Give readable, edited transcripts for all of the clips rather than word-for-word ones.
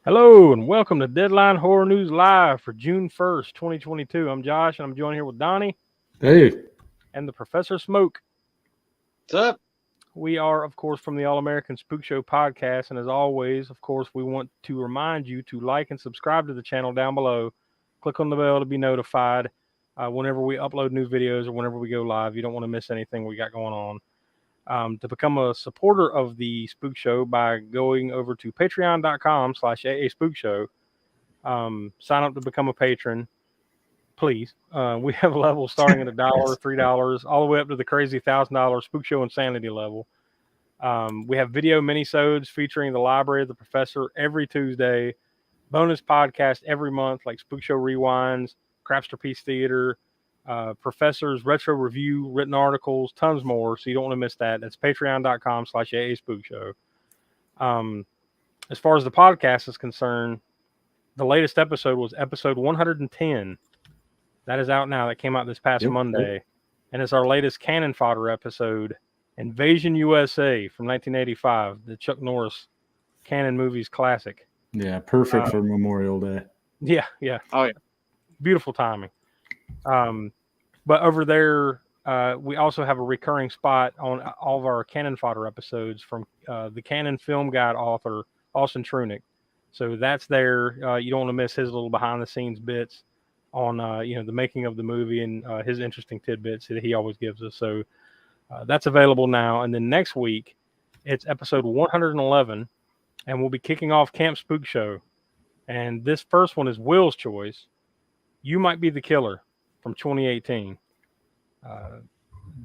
Hello and welcome to Deadline Horror News Live for June 1st, 2022. I'm Josh and I'm joined here with Donnie Hey. and the Professor Smoke. What's up? We are, of course, from the All-American Spookshow Podcast, and as always, of course, we want to remind you to like and subscribe to the channel down below. Click on the bell to be notified whenever we upload new videos or whenever we go live. You don't want to miss anything we got going on. To become a supporter of the Spook Show by going over to patreon.com/AASpookshow. Sign up to become a patron, please. We have levels starting at $1, $3, all the way up to the crazy $1,000 Spook Show Insanity level. We have video minisodes featuring the Library of the Professor every Tuesday, bonus podcast every month like Spook Show Rewinds, Crapster Piece Theater, Professor's Retro Review, written articles, tons more. So you don't want to miss that. That's patreon.com/AASpookshow. As far as the podcast is concerned, the latest episode was episode 110. That is out now. That came out this past Monday. And it's our latest Cannon Fodder episode, Invasion USA from 1985, the Chuck Norris Cannon movies classic. Yeah, perfect for Memorial Day. Yeah. Oh, yeah. Beautiful timing. But over there, we also have a recurring spot on all of our Cannon Fodder episodes from the Cannon Film Guide author, Austin Trunick. So that's there. You don't want to miss his little behind-the-scenes bits on, the making of the movie and his interesting tidbits that he always gives us. So that's available now. And then next week, it's episode 111, and we'll be kicking off Camp Spook Show. And this first one is Will's choice. You Might Be the Killer from 2018.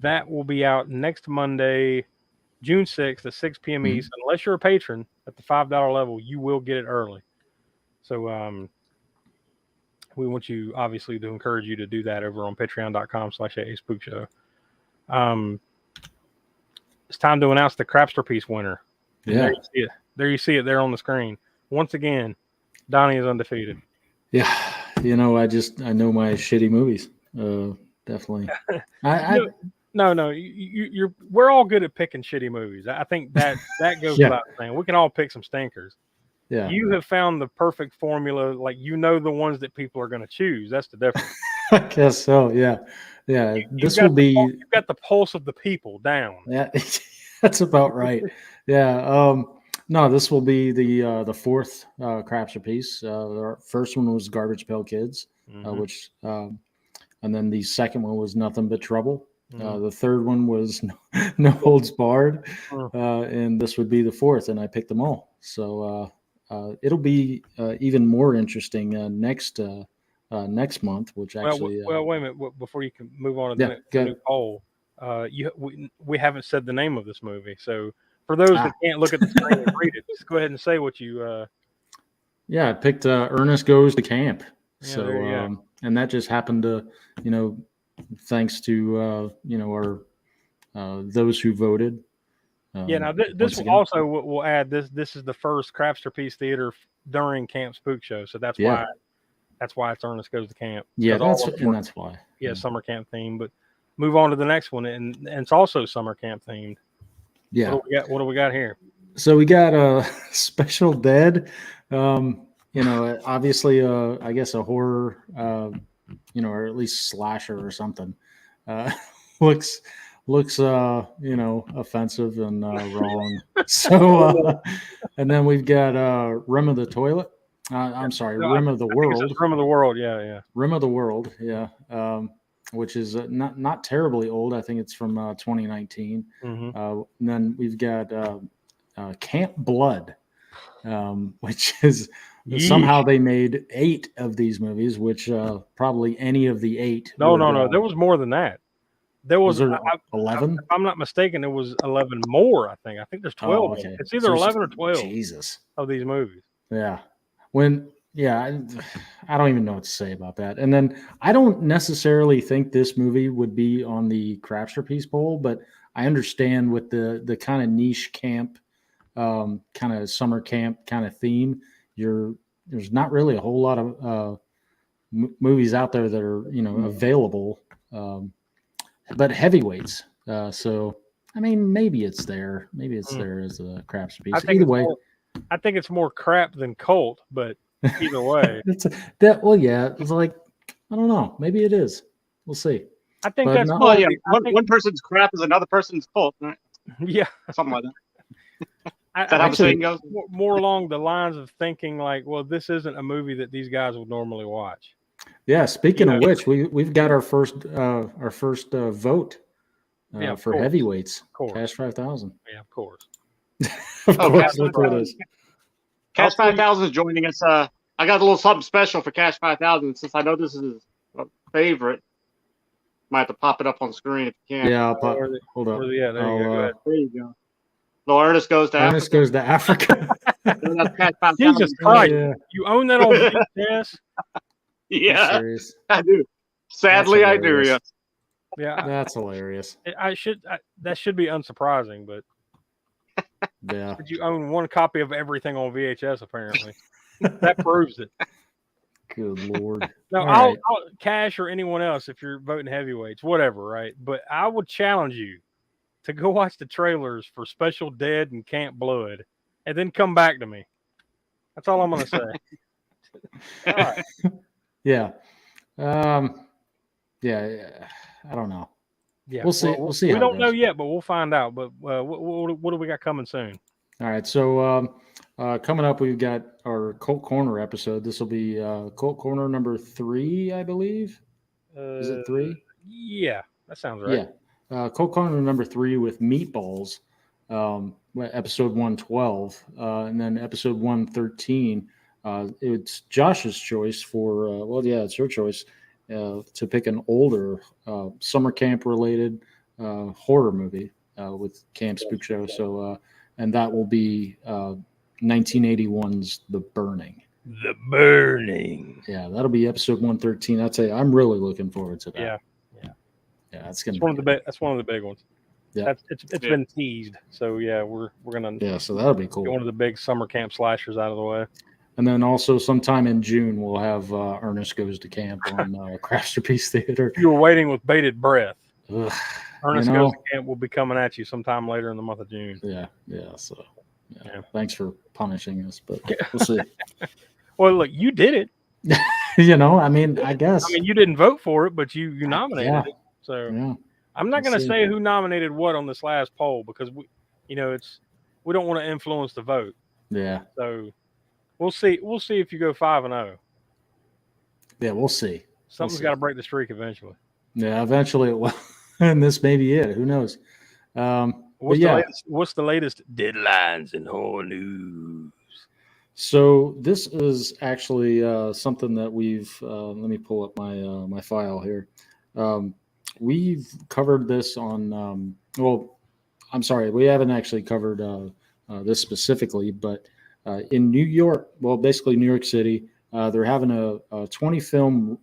That will be out next Monday, June 6th at 6 p.m. East. Unless you're a patron at the $5 level, you will get it early. So we want you, obviously, to encourage you to do that over on patreon.com/AASpookshow. It's time to announce the Crapster Piece winner. Yeah. There you see it there on the screen. Once again, Donnie is undefeated. Yeah. I know my shitty movies. Definitely. No. We're all good at picking shitty movies. I think that goes without saying. We can all pick some stinkers. Yeah. You have found the perfect formula. Like, the ones that people are going to choose. That's the difference. I guess so. Yeah. Yeah. You've got the pulse of the people down. Yeah. That's about right. Yeah. No, this will be the fourth Crapster piece. Our first one was Garbage Pail Kids, which and then the second one was Nothing But Trouble. The third one was No Holds Barred, and this would be the fourth, and I picked them all. So it'll be even more interesting next month, which actually. Well, wait a minute. Before you can move on to the new poll, we haven't said the name of this movie. So for those that can't look at the screen and read it, just go ahead and say what you. Yeah, I picked Ernest Goes to Camp. Yeah, so and that just happened to, thanks to our those who voted. Now this will also will add this is the first Crapster Piece Theater during Camp Spook Show, so that's why it's Ernest Goes to Camp. Yeah, that's why. Yeah, summer camp theme. But move on to the next one, and it's also summer camp themed. Yeah. What do we got here? So we got Special Dead. Obviously, I guess a horror, or at least slasher or something. Looks offensive and wrong. So, and then we've got Rim of the Toilet. I'm sorry, Rim of the World. Rim of the World, yeah. Rim of the World, yeah. Which is not terribly old. I think it's from 2019. And then we've got Camp Blood, which is somehow they made 8 of these movies, which probably any of the 8. No. There was more than that. There was 11. If I'm not mistaken, there was 11 more. I think there's 12. Oh, okay. It's either 11 or 12. Jesus. Of these movies. Yeah. I don't even know what to say about that. And then I don't necessarily think this movie would be on the Crapster Piece poll, but I understand with the kind of niche camp, kind of summer camp kind of theme. There's not really a whole lot of movies out there that are available, but heavyweights. So I mean, maybe it's there. Maybe it's there as a Crapster Piece. Either way. I think it's more crap than cult, but either way, Yeah, it's like I don't know. Maybe it is. We'll see. I think But that's not- more. Well, yeah, I think, one person's crap is another person's cult, right? yeah. Something like that. I Is that how the think saying goes? more along the lines of thinking like, well, this isn't a movie that these guys would normally watch. Yeah. Speaking You of know? which, we've got our first vote Yeah, of for course. heavyweights. Of course. Cash 5,000. Yeah, of course. Of Oh, course, Cash look what it is. Cash 5000 is joining us. I got a little something special for Cash 5000 since I know this is his favorite. Might have to pop it up on screen if you can. Yeah, I'll pop. Hold up. Yeah, there you go. Go ahead. There you go. Little Ernest goes to Ernest Africa. goes to Africa. That's Cash 5000. Jesus Christ! Yeah. You own that on VHS? Yeah, Serious. I do. Sadly, I do. hilarious. Yeah. Yeah, That's hilarious. that should be unsurprising, but Yeah. you own one copy of everything on VHS. Apparently, that proves it. Good Lord. No, All I'll right. Cash or anyone else if you're voting heavyweights, whatever, right? But I would challenge you to go watch the trailers for Special Dead and Camp Blood, and then come back to me. That's all I'm gonna say. All right. Yeah. Yeah. I don't know. Yeah, We'll see. We'll see We how it don't know goes. yet, but we'll find out. But what do we got coming soon? All right. So coming up, we've got our Cult Corner episode. This will be Cult Corner number 3, I believe. Is it 3? Yeah, that sounds right. Yeah. Cult Corner number 3 with meatballs. Episode 112, and then episode 113. It's Josh's choice for. It's your choice to pick an older summer camp related horror movie with Camp Spook Show. So, and that will be 1981's The Burning. The Burning. Yeah, that'll be episode 113. I'd say I'm really looking forward to that. Yeah, That's gonna. it's one of the big. That's one of the big ones. Yeah. It's been teased. So yeah, we're gonna So that'll be cool. get one of the big summer camp slashers out of the way. And then also sometime in June we'll have Ernest Goes to Camp on Crafterpiece Theater. You were waiting with bated breath. Ugh, Ernest you know, Goes to Camp will be coming at you sometime later in the month of June. Yeah. So Yeah. thanks for punishing us, but we'll see. Well, look, you did it. I mean, I guess. I mean, you didn't vote for it, but you nominated Yeah. it. So Yeah. I'm not We'll going to see. say who nominated what on this last poll because we don't want to influence the vote. Yeah. So we'll see. We'll see if you go 5-0. Yeah, we'll see. Something's see. got to break the streak eventually. Yeah, eventually it will. And this may be it. Who knows? What's the latest deadlines in horror news? So this is actually something that we've. Let me pull up my file here. We've covered this on. I'm sorry, we haven't actually covered this specifically, but in New York, basically New York City, they're having a 20 film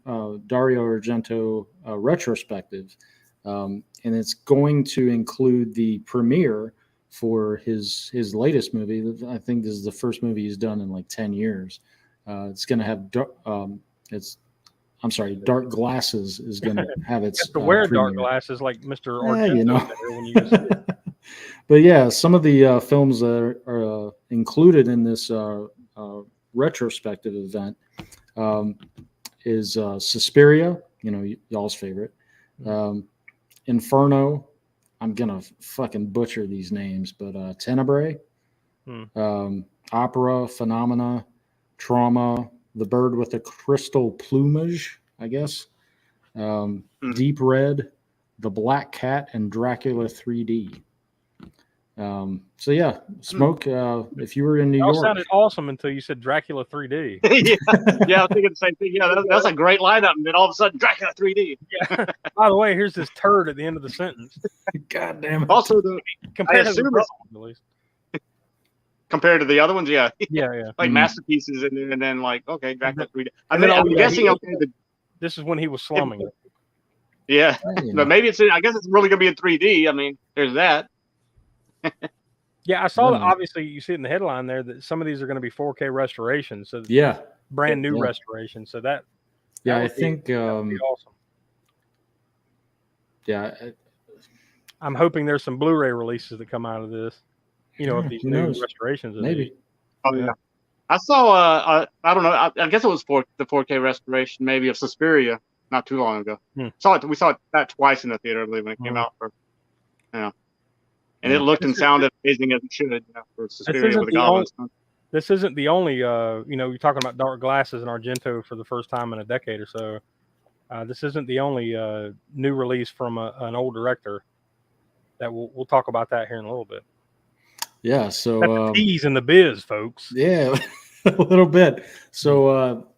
Dario Argento retrospective, and it's going to include the premiere for his latest movie. I think this is the first movie he's done in like 10 years. It's going to have Dark Glasses is going to have its. You have to wear dark premiere. glasses like Mr. Yeah, Argento when you go see it. But yeah, some of the films that are included in this retrospective event is Suspiria, y'all's favorite, Inferno. I'm gonna fucking butcher these names, but Tenebrae, Opera, Phenomena, Trauma, The Bird with the Crystal Plumage, I guess, Deep Red, The Black Cat, and Dracula 3D. So yeah, Smoke. If you were in New It all York, sounded awesome until you said Dracula 3D. Yeah, I'm thinking the same thing. Yeah, that's a great lineup, and then all of a sudden, Dracula 3D. Yeah. By the way, here's this turd at the end of the sentence. God damn it. Also, Compared to the assume first it's- one, at least. compared to the other ones, yeah, Yeah. like Mhm. masterpieces, and then like okay, Dracula 3D. And then I'm yeah, guessing This is when he was slumming. yeah, You know. but maybe I guess it's really gonna be in 3D. I mean, there's that. Yeah, I saw that. Mm. Obviously, you see it in the headline there that some of these are going to be 4K restorations, so Yeah, brand new Yeah. restoration. So that yeah. that I would be- think. that would be awesome. Yeah, I'm hoping there's some Blu-ray releases that come out of this. Of these who new knows? restorations. of maybe. these. Oh yeah. I saw. I don't know. I guess it was for the 4K restoration, maybe of Suspiria, not too long ago. We saw that twice in the theater, I believe, when it came out. And it looked and sounded amazing as it should. For Suspiria with the goblins. This isn't the only. You're talking about Dark Glasses and Argento for the first time in a decade or so. This isn't the only new release from an old director. That we'll talk about that here in a little bit. Yeah, so tease in the biz, folks. Yeah, a little bit. So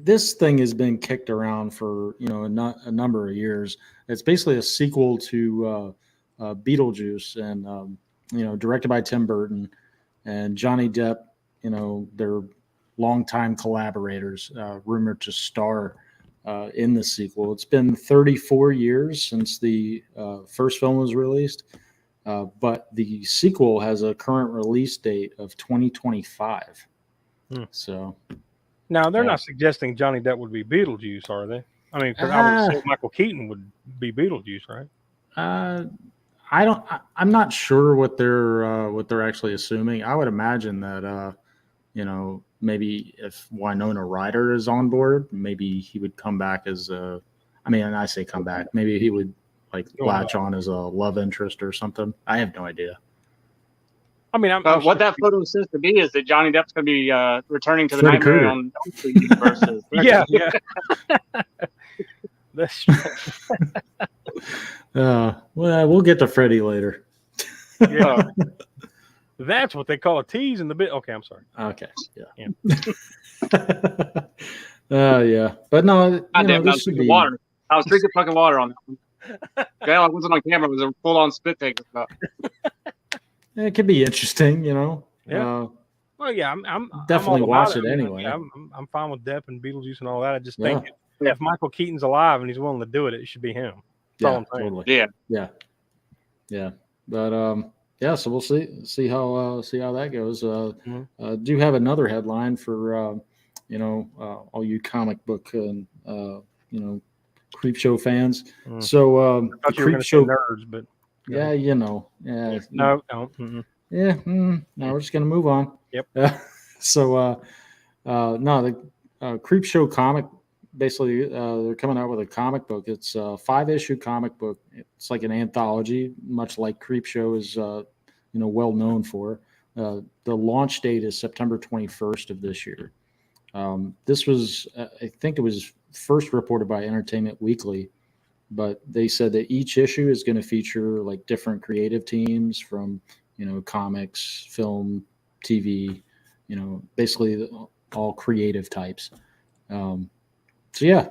this thing has been kicked around for a number of years. It's basically a sequel to Beetlejuice, and directed by Tim Burton and Johnny Depp. They're longtime collaborators, rumored to star in the sequel. It's been 34 years since the first film was released. But the sequel has a current release date of 2025. So now they're not suggesting Johnny Depp would be Beetlejuice, are they? I mean, because I would say Michael Keaton would be Beetlejuice, right? I'm not sure what they're actually assuming. I would imagine that maybe if Winona Ryder is on board, maybe he would come back as I say come back. Maybe he would latch on as a love interest or something. I have no idea. I mean, what that photo says to me is that Johnny Depp's going to be returning to the Nightmare on Elm Street universe. Yeah. That's well, we'll get to Freddy later. Yeah. That's what they call a tease in the bit. Okay, I'm sorry. Okay. Yeah. Yeah. But no, this should be water. I was drinking fucking water on that one. Okay, I wasn't on camera. It was a full-on spit take. It could be interesting, Yeah. Well, yeah, I'm definitely watch it I mean, anyway. Yeah, I'm fine with Depp and Beetlejuice and all that. I just think if Michael Keaton's alive and he's willing to do it, it should be him. That's all I'm saying. Totally. Yeah. But so we'll see how that goes. Do have another headline for all you comic book and Creep Show fans. So the Creep Show nerds, but no, we're just gonna move on. Yep. The Creep Show comic, basically they're coming out with a comic book. It's a 5-issue comic book. It's like an anthology, much like Creep Show is well known for. The launch date is September 21st of this year. This was, I think it was first reported by Entertainment Weekly, but they said that each issue is going to feature different creative teams from, comics, film, TV, basically all creative types. So yeah,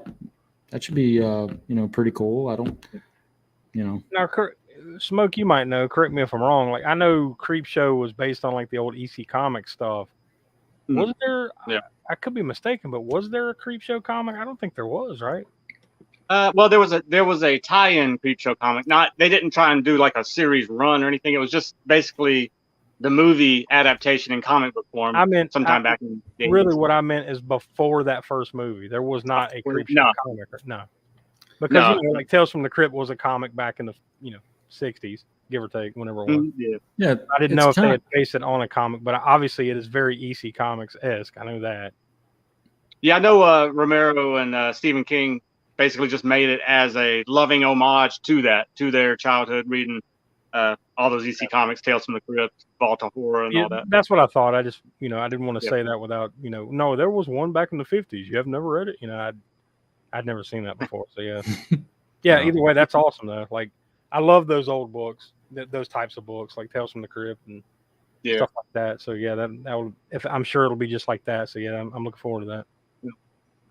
that should be, pretty cool. I don't, Now, Smoke, you might know, correct me if I'm wrong. I know Creep Show was based on the old EC Comics stuff. Was there? Yeah. I could be mistaken, but was there a Creep Show comic? I don't think there was, right? Well, there was a tie-in Creep Show comic. They didn't try and do a series run or anything. It was just basically the movie adaptation in comic book form. Sometime back in the 80s. Really, what I meant is before that first movie, there was not a Creep Show comic. No, because Tales from the Crypt was a comic back in the 60s, give or take, whenever it was. Yeah. I didn't know if they had based it on a comic, but obviously it is very EC Comics-esque. I know that. Yeah, I know Romero and Stephen King basically just made it as a loving homage to their childhood reading all those EC Comics, Tales from the Crypt, Vault of Horror, and all that. That's what I thought. I just, I didn't want to say that without, no, there was one back in the 50s. You have never read it? I'd never seen that before. So yeah. Yeah, either way, that's awesome though. I love those old books, those types of books, like Tales from the Crypt and stuff like that. So yeah, that will. I'm sure it'll be just like that. So yeah, I'm looking forward to that.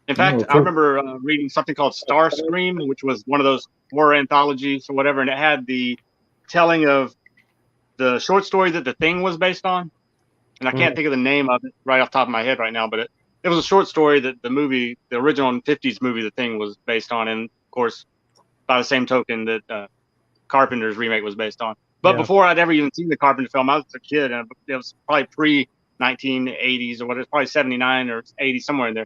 In fact, I remember reading something called Starscream, which was one of those horror anthologies or whatever, and it had the telling of the short story that The Thing was based on. And I can't think of the name of it right off the top of my head right now, but it was a short story that the original 50s movie The Thing was based on, and of course, by the same token that Carpenter's remake was based on. But before I'd ever even seen the Carpenter film, I was a kid, and it was probably pre-1980s or what, it's probably 79 or 80, somewhere in there.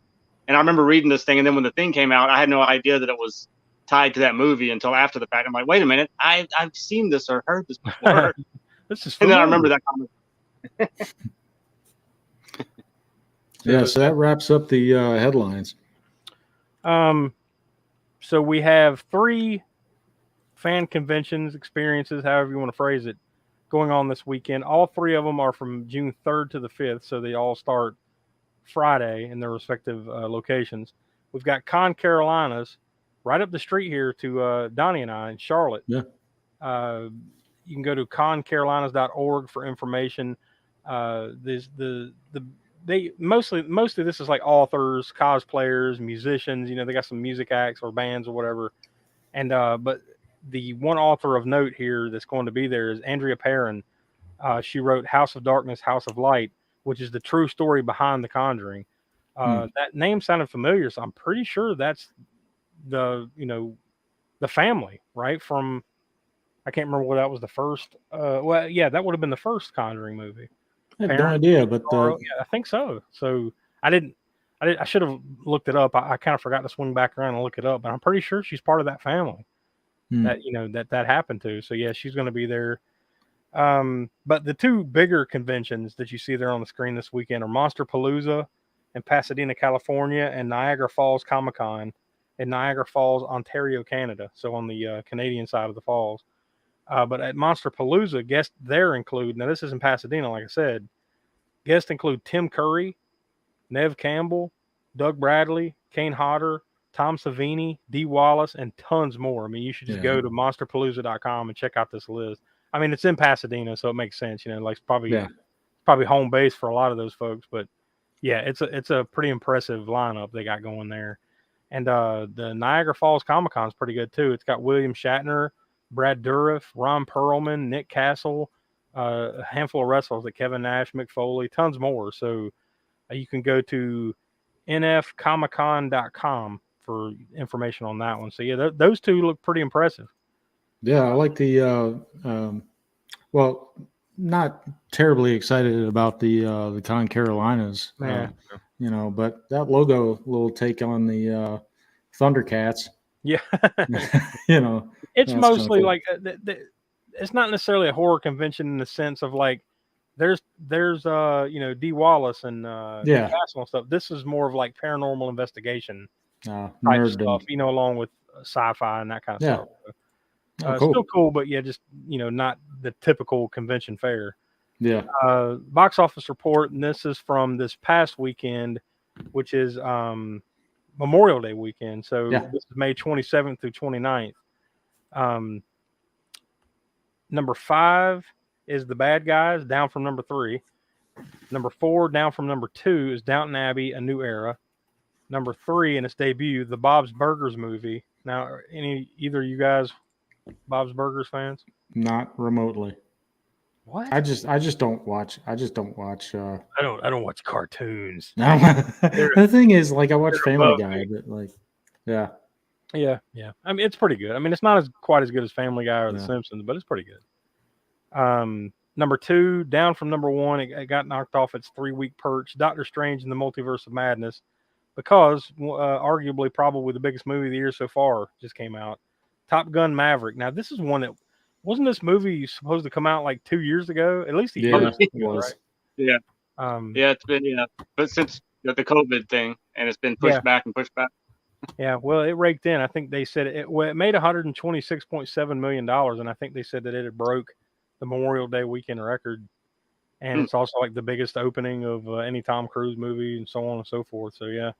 And I remember reading this thing, and then when The Thing came out, I had no idea that it was tied to that movie until after the fact. I'm like, wait a minute, I've seen this or heard this before. This is and then I remember that comment. So that wraps up the headlines. So we have 3 fan conventions, experiences, however you want to phrase it, going on this weekend. All 3 of them are from June 3rd to the 5th, so they all start Friday in their respective locations. We've got Con Carolinas right up the street here to Donnie and I in Charlotte. Yeah. You can go to concarolinas.org for information. They mostly this is like authors, cosplayers, musicians. They got some music acts or bands or whatever. And but the one author of note here that's going to be there is Andrea Perrin. She wrote House of Darkness, House of Light, which is the true story behind The Conjuring. That name sounded familiar, so I'm pretty sure that's the family, right? From, I can't remember what that was the first. Well, yeah, that would have been the first Conjuring movie. I have no idea, but yeah, I think so. So I should have looked it up. I kind of forgot to swing back around and look it up, but I'm pretty sure she's part of that family that happened to. So yeah, she's going to be there. But the 2 bigger conventions that you see there on the screen this weekend are Monsterpalooza in Pasadena, California, and Niagara Falls Comic-Con in Niagara Falls, Ontario, Canada. So on the Canadian side of the falls. But at Monsterpalooza, guests there include, now this is in Pasadena, like I said, guests include Tim Curry, Nev Campbell, Doug Bradley, Kane Hodder, Tom Savini, Dee Wallace, and tons more. I mean, you should just go to monsterpalooza.com and check out this list. I mean, it's in Pasadena, so it makes sense. Like probably home base for a lot of those folks. But yeah, it's a pretty impressive lineup they got going there. And the Niagara Falls Comic-Con is pretty good too. It's got William Shatner, Brad Dourif, Ron Perlman, Nick Castle, a handful of wrestlers like Kevin Nash, Mick Foley, tons more. So you can go to nfcomiccon.com for information on that one. So yeah, those 2 look pretty impressive. Yeah, I like the well, not terribly excited about the Con Carolinas, but that logo little take on the Thundercats. Yeah. It's mostly cool. like it's not necessarily a horror convention in the sense of like there's Dee Wallace and Castle and stuff. This is more of like paranormal investigation type stuff, along with sci-fi and that kind of stuff. So, cool. Still cool, but yeah, just not the typical convention fare. Yeah. Box office report, and this is from this past weekend, which is Memorial Day weekend. So this is May 27th through 29th. Number 5 is The Bad Guys, down from number 3. Number 4, down from number 2, is Downton Abbey: A New Era. Number 3 in its debut, the Bob's Burgers movie. Now, are either of you guys Bob's Burgers fans? Not remotely. What? I just don't watch. I don't watch cartoons. The thing is, like, I watch Family Guy, but like, yeah. I mean, it's pretty good. I mean, it's not quite as good as Family Guy or The Simpsons, but it's pretty good. Number 2, down from number 1, it got knocked off its 3-week perch. Doctor Strange in the Multiverse of Madness, because arguably probably the biggest movie of the year so far just came out. Top Gun Maverick. Now, this is one that wasn't this movie supposed to come out like 2 years ago? At least a year ago, right? Yeah. It's been but since the COVID thing, and it's been pushed back and pushed back. Yeah, well, it raked in. I think they said it made $126.7 million, and I think they said that it broke the Memorial Day weekend record. And it's also like the biggest opening of any Tom Cruise movie, and so on and so forth. So, yeah.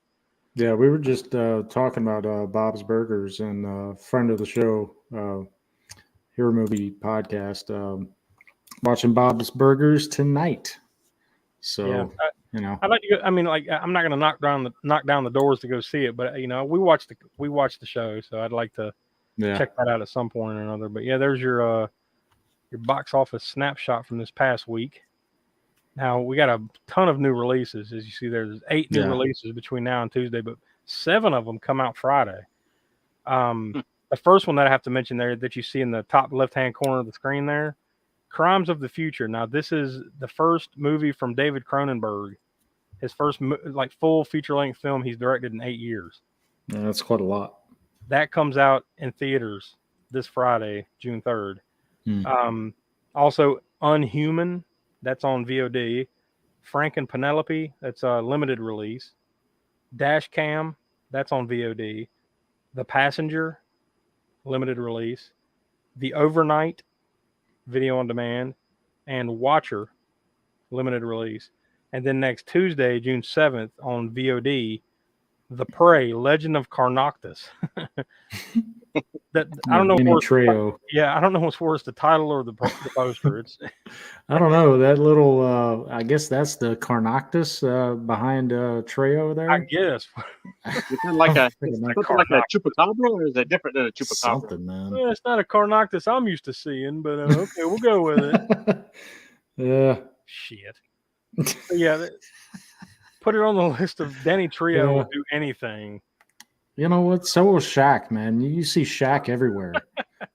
Yeah, we were just talking about Bob's Burgers, and a friend of the show, Hero Movie Podcast, watching Bob's Burgers tonight. So, I'd like to go. I mean, like, I'm not going to knock down the doors to go see it, but we watched the show, so I'd like to check that out at some point or another. But yeah, there's your box office snapshot from this past week. Now we got a ton of new releases, as you see. There's 8 new releases between now and Tuesday, but 7 of them come out Friday. The first one that I have to mention there that you see in the top left-hand corner of the screen there, Crimes of the Future. Now, this is the first movie from David Cronenberg, his first full feature-length film he's directed in 8 years. Yeah, that's quite a lot. That comes out in theaters this Friday, June 3rd. Also, Unhuman, that's on VOD. Frank and Penelope, that's a limited release. Dash Cam, that's on VOD. The Passenger, limited release. The Overnight, video on demand. And Watcher, limited release. And then next Tuesday, June 7th, on VOD, The Prey, Legend of Carnoctus. I don't know what's trio. Yeah, I don't know what's worse, the title or the poster. It's I don't know, that little I guess that's the Carnoctus behind Treo there. I guess. Is it like a chupacabra, or is it different than a chupacabra? Something, man. Well, it's not a Carnoctus I'm used to seeing, but okay, we'll go with it. Yeah. Shit. But yeah, put it on the list of Danny Trejo will do anything. You know what? So will Shaq, man. You see Shaq everywhere.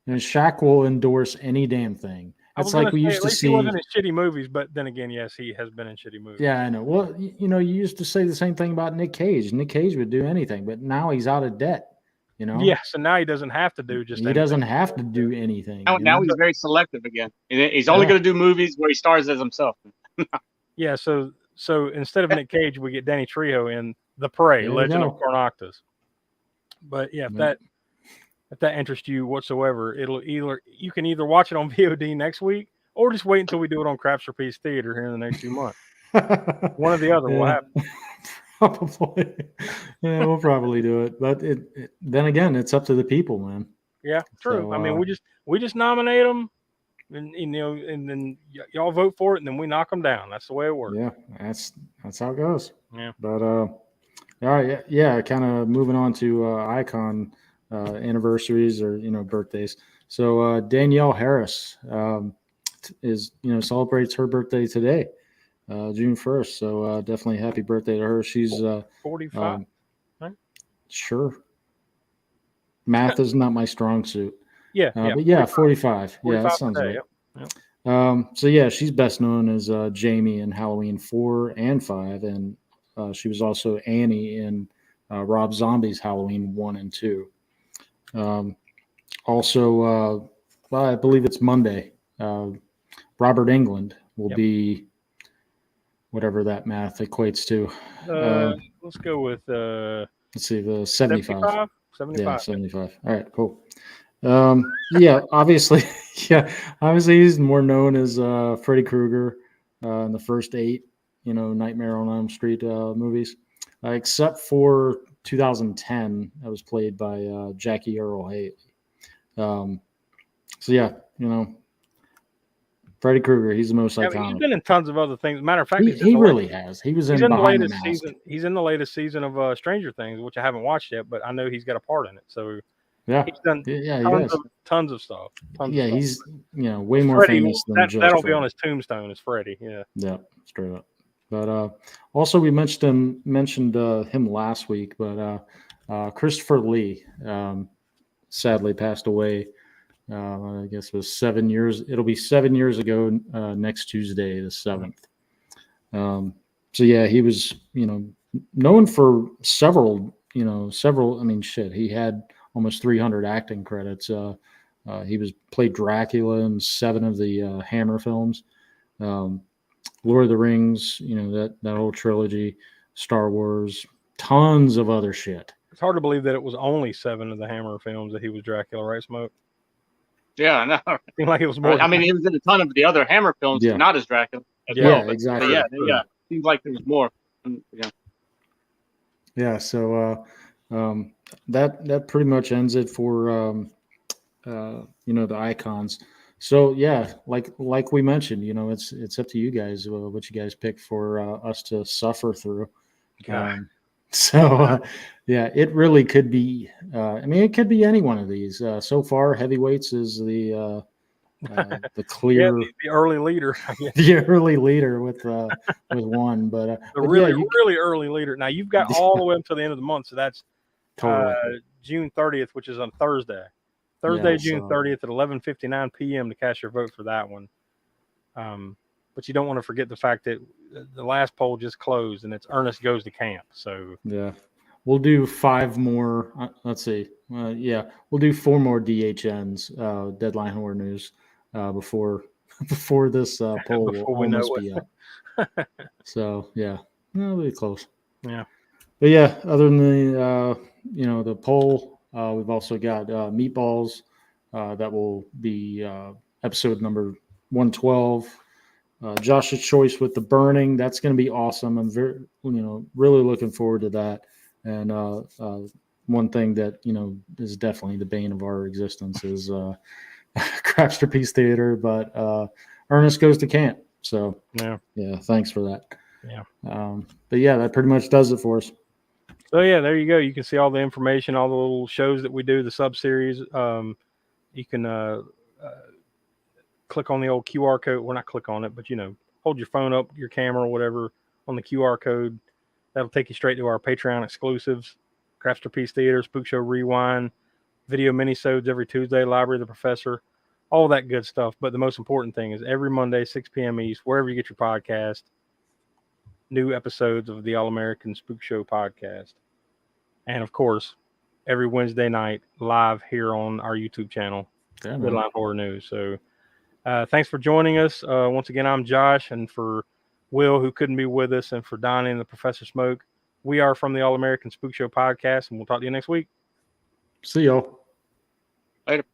And Shaq will endorse any damn thing. It's like we used to see. He wasn't in shitty movies, but then again, yes, he has been in shitty movies. Yeah, I know. Well, you used to say the same thing about Nick Cage. Nick Cage would do anything, but now he's out of debt. Yes, and now he doesn't have to do just. He doesn't have to do anything. Now he's very selective again. He's only going to do movies where he stars as himself. Yeah, so instead of Nick Cage, we get Danny Trejo in The Prey, Legend of Carnoctus. But yeah, if that interests you whatsoever, you can either watch it on VOD next week or just wait until we do it on Craps for Peace Theater here in the next few months. One or the other will happen. Probably. Yeah, we'll probably do it. But then again, it's up to the people, man. Yeah, true. So, I mean, we just nominate them, and and then y'all vote for it, and then we knock them down. That's the way it works. Yeah, that's how it goes. Yeah. But all right, yeah. Kind of moving on to icon anniversaries or birthdays. So Danielle Harris is celebrates her birthday today, June 1st. So definitely happy birthday to her. She's 45. Right? Sure. Math is not my strong suit. Yeah, but yeah, 45. Yeah, that sounds right. Yep. So yeah, she's best known as Jamie in Halloween 4 and 5, and she was also Annie in Rob Zombie's Halloween 1 and 2. Also, I believe it's Monday. Robert Englund will be whatever that math equates to. Let's go with let's see, the 75. 75. Yeah, 75. All right, cool. Yeah, obviously he's more known as Freddy Krueger in the first 8, Nightmare on Elm Street movies, except for 2010, that was played by Jackie Earle Haley. So yeah, Freddy Krueger, he's the most iconic. He's been in tons of other things. Matter of fact, he really has. He's in the latest season. He's in the latest season of Stranger Things, which I haven't watched yet, but I know he's got a part in it. So yeah, he's done tons of stuff. He's way more Freddy, famous than that'll be on his tombstone as Freddy. Yeah, straight up. But also we mentioned him last week, but Christopher Lee sadly passed away. I guess it was 7 years. It'll be 7 years ago next Tuesday, the 7th. So yeah, he was known for several. I mean, shit. He had almost 300 acting credits. He played Dracula in 7 of the Hammer films. Lord of the Rings, that whole trilogy, Star Wars, tons of other shit. It's hard to believe that it was only 7 of the Hammer films that he was Dracula, right, Smoke? Yeah, no. It seemed like it was more. I mean, he was in a ton of the other Hammer films, not as Dracula. Exactly. But yeah. Seems like there was more. Yeah. Yeah. So that pretty much ends it for the icons. So yeah, like we mentioned, it's up to you guys what you guys pick for us to suffer through. So yeah, it really could be. It could be any one of these. So far, heavyweights is the clear, the early leader. The early leader with 1, but really early leader. Now you've got all the way up to the end of the month, so that's June 30th, which is on Thursday. June 30th at 11:59 p.m. to cast your vote for that one. But you don't want to forget the fact that the last poll just closed and it's Ernest Goes to Camp. So yeah, we'll do 5 more. Let's see. We'll do 4 more DHNs, Deadline Horror News, before this poll will almost be up. So yeah, it'll be close. Yeah. But yeah, other than the the poll, we've also got meatballs that will be episode number 112. Josh's choice with the burning, that's going to be awesome. I'm very really looking forward to that. And one thing that is definitely the bane of our existence is Crapster Peace Theater, but Ernest goes to camp. So yeah, thanks for that. Yeah. But yeah, that pretty much does it for us. So yeah, there you go. You can see all the information, all the little shows that we do, the sub series. You can click on the old QR code. Well, not click on it, but hold your phone up, your camera, or whatever, on the QR code. That'll take you straight to our Patreon exclusives: Crapster Peace Theater, Spook Show Rewind, video minisodes every Tuesday, Library of the Professor, all that good stuff. But the most important thing is every Monday, 6 p.m. East, wherever you get your podcast, new episodes of the All-American Spookshow Podcast. And of course, every Wednesday night, live here on our YouTube channel, Midline Horror News. So thanks for joining us. Once again, I'm Josh, and for Will, who couldn't be with us, and for Donnie and the Professor Smoke, we are from the All-American Spookshow Podcast, and we'll talk to you next week. See y'all. Later.